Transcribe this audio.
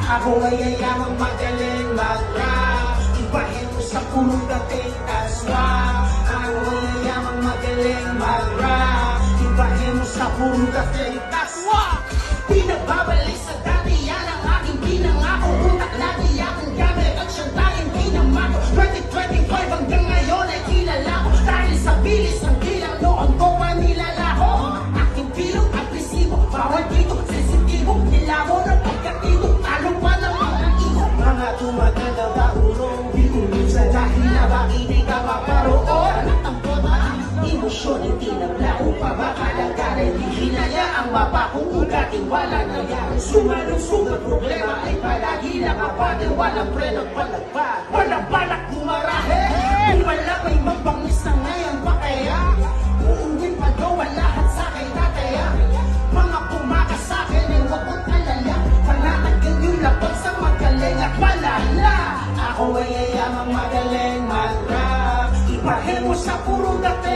Ako ay yayamang magaling mag-rap. Ibahin mo sa purong dating aswa. Ako ay yayamang magaling mag-rap. Ibahin mo sa purong dating aswa. Di nagbabalik sa dati, yan ang aking pinangako. Utak na di akong gamit at siyang tayong pinamako. 2025 hanggang ngayon ay kilala ko. Dahil sa bilis ng bilang noon ko pa nilalako. Aking bilog, agresibo, bawal dito, sensitibo. Nilabo ng pagkatibo, talo pa ng mga iho. Mga tumaganda ba urong, biulong sa dahil na ba hindi ka maparoon. Natampo ba ang emosyon, hindi naglao pa ba kalagarin. Hinaya ang mapa kung ugating wala nangyari. Sumalungsong na problema ay palagi nakapagin. Walang preno at palagpag, walang balak bumarahe. Kung wala may mabangis na ngayon pa kaya uuwi pa daw ang lahat sa akin tataya. Mga pumakas sa akin ay huwag kong alala. Panatagan yung lapag sa magaling at palala. Ako ay yayamang magaling mag-rap. Ibahin mo sa puro dati